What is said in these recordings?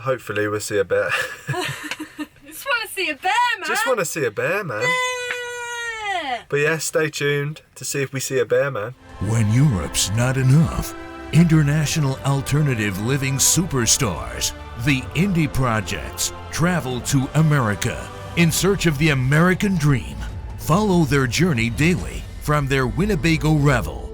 hopefully we'll see a bear. Just want to see a bear, man. Just want to see a bear, man. Yeah. But yeah, stay tuned to see if we see a bear, man. When Europe's not enough, international alternative living superstars, the Indie Projects, travel to America in search of the American dream. Follow their journey daily from their Winnebago revel.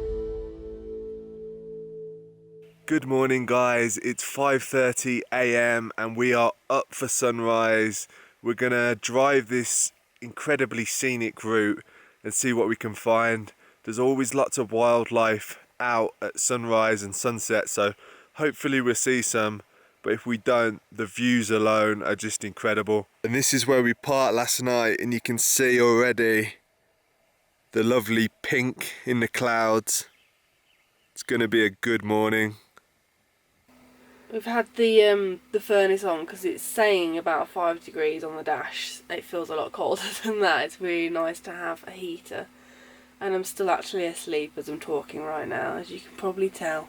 Good morning, guys. It's 5:30 a.m. and we are up for sunrise. We're gonna drive this incredibly scenic route and see what we can find. There's always lots of wildlife out at sunrise and sunset, so hopefully we'll see some. But if we don't, the views alone are just incredible. And this is where we parked last night, and you can see already the lovely pink in the clouds. It's gonna be a good morning. We've had the furnace on because it's saying about 5 degrees on the dash. It feels a lot colder than that. It's really nice to have a heater. And I'm still actually asleep as I'm talking right now, as you can probably tell.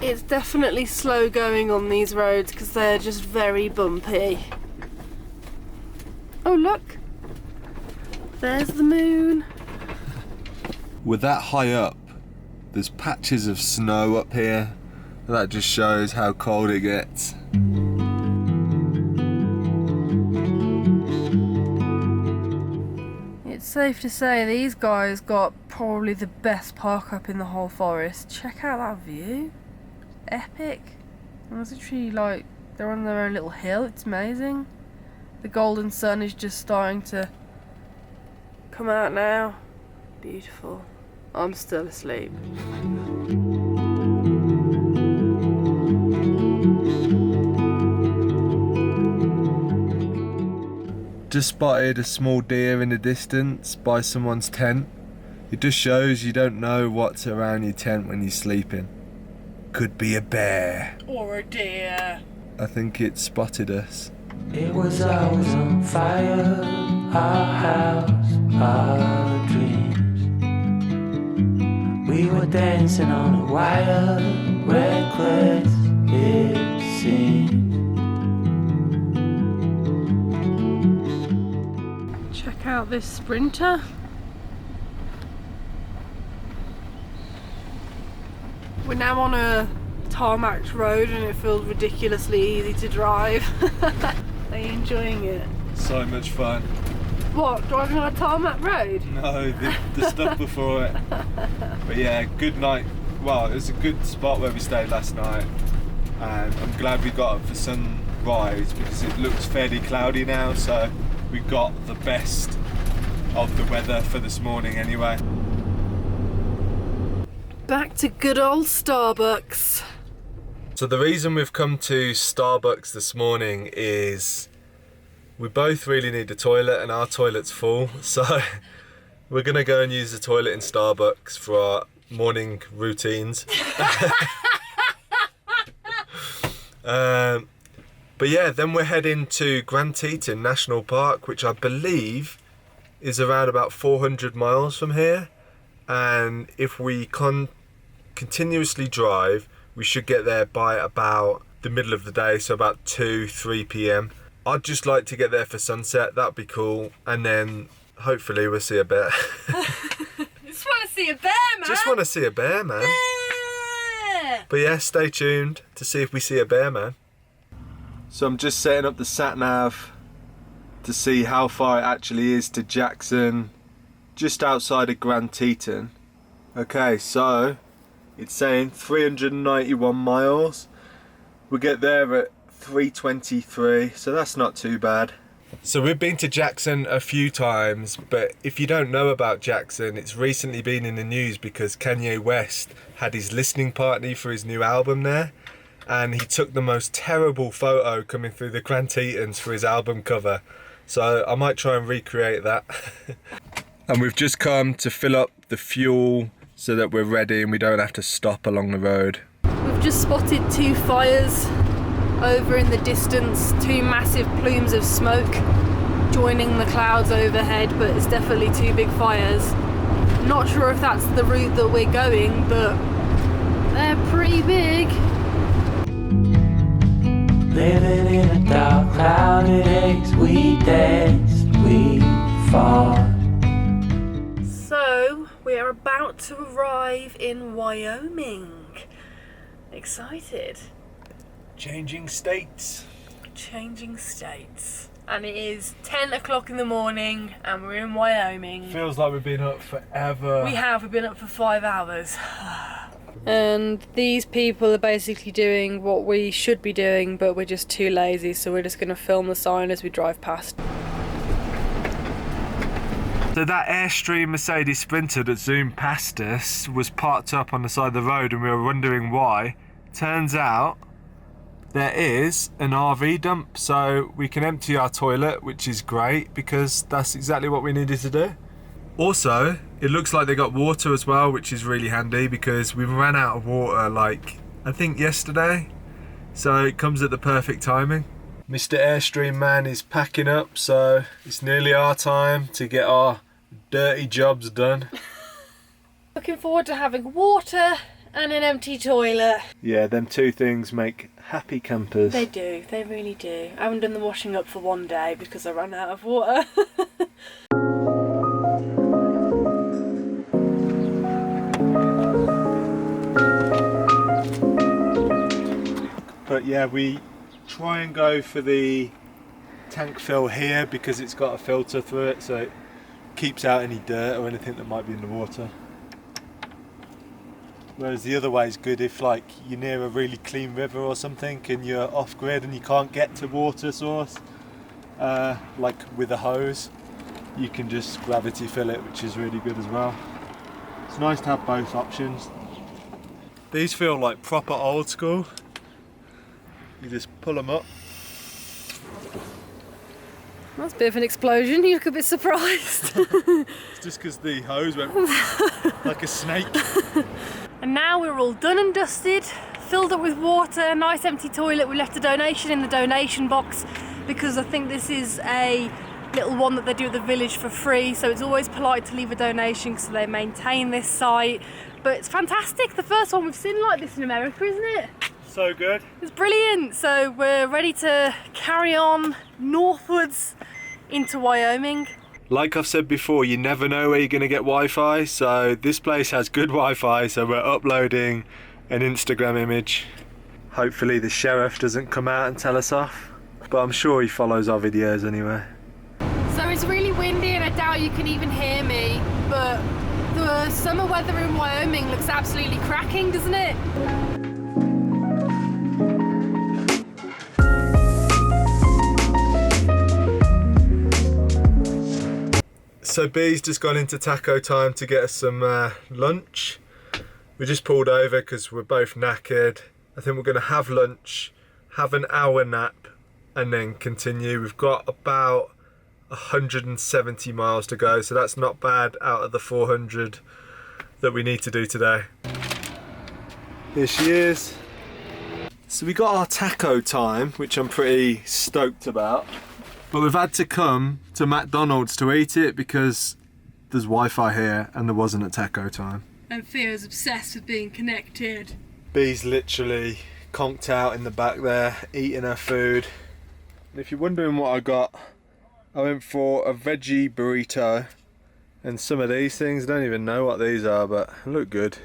It's definitely slow going on these roads because they're just very bumpy. Oh look! There's the moon. We're that high up, there's patches of snow up here. That just shows how cold it gets. It's safe to say these guys got probably the best park up in the whole forest. Check out that view. Epic. And it's literally like they're on their own little hill. It's amazing. The golden sun is just starting to come out now. Beautiful. I'm still asleep. Just spotted a small deer in the distance by someone's tent. It just shows you don't know what's around your tent when you're sleeping. Could be a bear. Or a deer. I think it spotted us. It was always on fire, our house, our dreams. We were dancing on a wire, reckless it seemed. Check out this Sprinter. We're now on a tarmac road and it feels ridiculously easy to drive. Are you enjoying it? So much fun. What, driving on a tarmac road? No, the stuff before it. But yeah, good night. Well, it was a good spot where we stayed last night. And I'm glad we got up for sunrise because it looks fairly cloudy now, so we got the best of the weather for this morning anyway. Back to good old Starbucks. So the reason we've come to Starbucks this morning is we both really need a toilet and our toilet's full. So we're gonna go and use the toilet in Starbucks for our morning routines. But yeah, then we're heading to Grand Teton National Park, which I believe is around about 400 miles from here. And if we continuously drive, we should get there by about the middle of the day, so about 2-3 p.m. I'd just like to get there for sunset, that'd be cool. And then hopefully we'll see a bear. Just want to see a bear, man. Just want to see a bear, man. Yeah. But yeah, stay tuned to see if we see a bear, man. So I'm just setting up the sat nav to see how far it actually is to Jackson, just outside of Grand Teton. Okay, so it's saying 391 miles. We get there at 3:23, so that's not too bad. So we've been to Jackson a few times, but if you don't know about Jackson, it's recently been in the news because Kanye West had his listening party for his new album there, and he took the most terrible photo coming through the Grand Tetons for his album cover. So I might try and recreate that. And we've just come to fill up the fuel so that we're ready and we don't have to stop along the road. We've just spotted 2 fires over in the distance, 2 massive plumes of smoke joining the clouds overhead, but it's definitely 2 big fires. Not sure if that's the route that we're going, but they're pretty big. Living in a dark clouded haze, we danced, we fought. So, we are about to arrive in Wyoming. Excited. Changing states. Changing states. And it is 10 o'clock in the morning and we're in Wyoming. Feels like we've been up forever. We've been up for 5 hours. And these people are basically doing what we should be doing, but we're just too lazy, so we're just going to film the sign as we drive past. So that Airstream Mercedes Sprinter that zoomed past us was parked up on the side of the road and we were wondering why. Turns out there is an RV dump, so we can empty our toilet, which is great because that's exactly what we needed to do. Also, it looks like they got water as well, which is really handy because we ran out of water like, I think yesterday. So it comes at the perfect timing. Mr. Airstream man is packing up, so it's nearly our time to get our dirty jobs done. Looking forward to having water and an empty toilet. Yeah, them two things make happy campers. They do, they really do. I haven't done the washing up for one day because I ran out of water. But yeah, we try and go for the tank fill here because it's got a filter through it, so it keeps out any dirt or anything that might be in the water. Whereas the other way is good if like you're near a really clean river or something and you're off grid and you can't get to water source, like with a hose, you can just gravity fill it, which is really good as well. It's nice to have both options. These feel like proper old school. You just pull them up. That's a bit of an explosion, you look a bit surprised. It's just because the hose went like a snake. And now we're all done and dusted, filled up with water, nice empty toilet. We left a donation in the donation box because I think this is a little one that they do at the village for free, so it's always polite to leave a donation because they maintain this site. But it's fantastic, the first one we've seen like this in America, isn't it? So good. It's brilliant. So we're ready to carry on northwards into Wyoming. Like I've said before, you never know where you're going to get Wi-Fi, so this place has good Wi-Fi, so we're uploading an Instagram image. Hopefully the sheriff doesn't come out and tell us off, but I'm sure he follows our videos anyway. So it's really windy and I doubt you can even hear me, but the summer weather in Wyoming looks absolutely cracking, doesn't it? So B's just gone into taco time to get us some lunch. We just pulled over because we're both knackered. I think we're going to have lunch, have an hour nap, and then continue. We've got about 170 miles to go, so that's not bad out of the 400 that we need to do today. Here she is. So we got our taco time, which I'm pretty stoked about. But we've had to come to McDonald's to eat it because there's Wi-Fi here and there wasn't at taco time. And Thea's obsessed with being connected. B's literally conked out in the back there, eating her food. And if you're wondering what I got, I went for a veggie burrito. And some of these things, I don't even know what these are, but look good.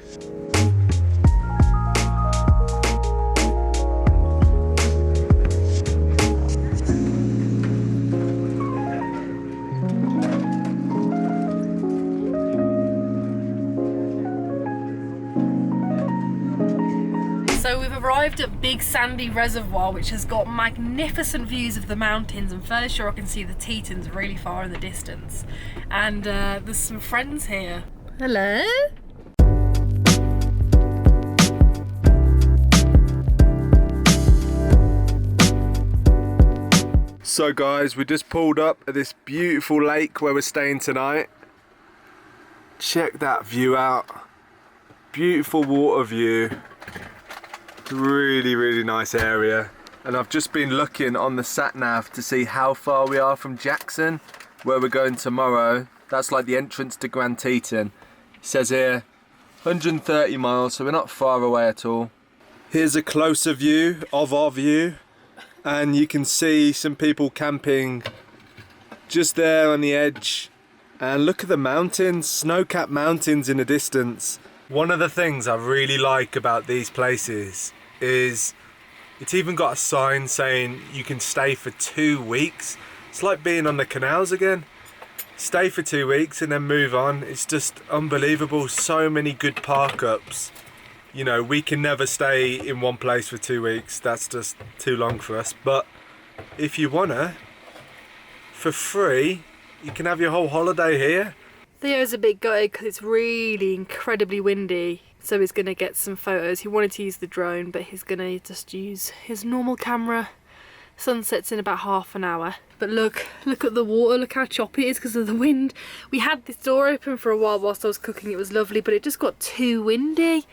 So we've arrived at Big Sandy Reservoir, which has got magnificent views of the mountains. I'm fairly sure I can see the Tetons really far in the distance. And there's some friends here. Hello? So guys, we just pulled up at this beautiful lake where we're staying tonight. Check that view out. Beautiful water view. Really, really nice area. And I've just been looking on the sat-nav to see how far we are from Jackson, where we're going tomorrow. That's like the entrance to Grand Teton. It says here 130 miles, so we're not far away at all. Here's a closer view of our view. and you can see some people camping just there on the edge. And look at the mountains, snow-capped mountains in the distance. One of the things I really like about these places is it's even got a sign saying you can stay for 2 weeks. It's like being on the canals again. Stay for 2 weeks and then move on. It's just unbelievable. So many good park ups. You know, we can never stay in one place for 2 weeks. That's just too long for us. But if you wanna, for free, you can have your whole holiday here. Theo's a bit gutted because it's really incredibly windy, so he's going to get some photos. He wanted to use the drone, but he's going to just use his normal camera. Sunset's in about half an hour. But look at the water, look how choppy it is because of the wind. We had this door open for a while whilst I was cooking, it was lovely, but it just got too windy.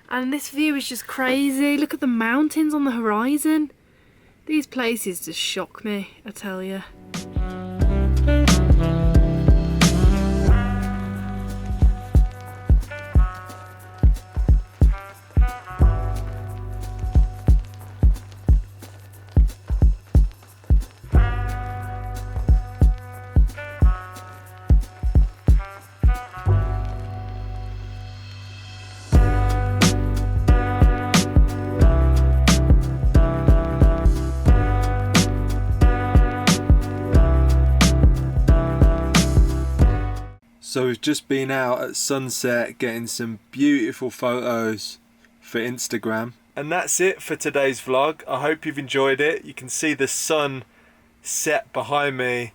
And this view is just crazy. Look at the mountains on the horizon. These places just shock me, I tell you. So we've just been out at sunset getting some beautiful photos for Instagram. And that's it for today's vlog. I hope you've enjoyed it. You can see the sun set behind me.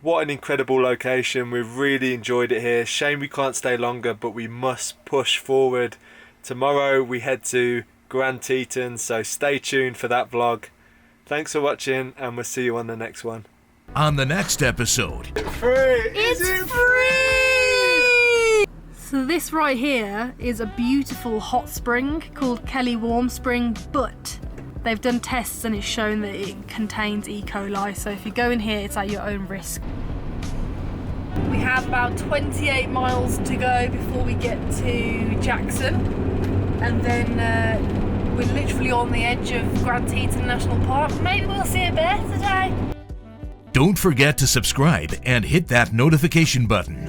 What an incredible location. We've really enjoyed it here. Shame we can't stay longer, but we must push forward. Tomorrow we head to Grand Teton, so stay tuned for that vlog. Thanks for watching, and we'll see you on the next one. On the next episode, It's free! So this right here is a beautiful hot spring called Kelly Warm Spring, but they've done tests and it's shown that it contains E. coli, so if you go in here it's at your own risk. We have about 28 miles to go before we get to Jackson, and then we're literally on the edge of Grand Teton National Park. Maybe we'll see a bear today. don't forget to subscribe and hit that notification button.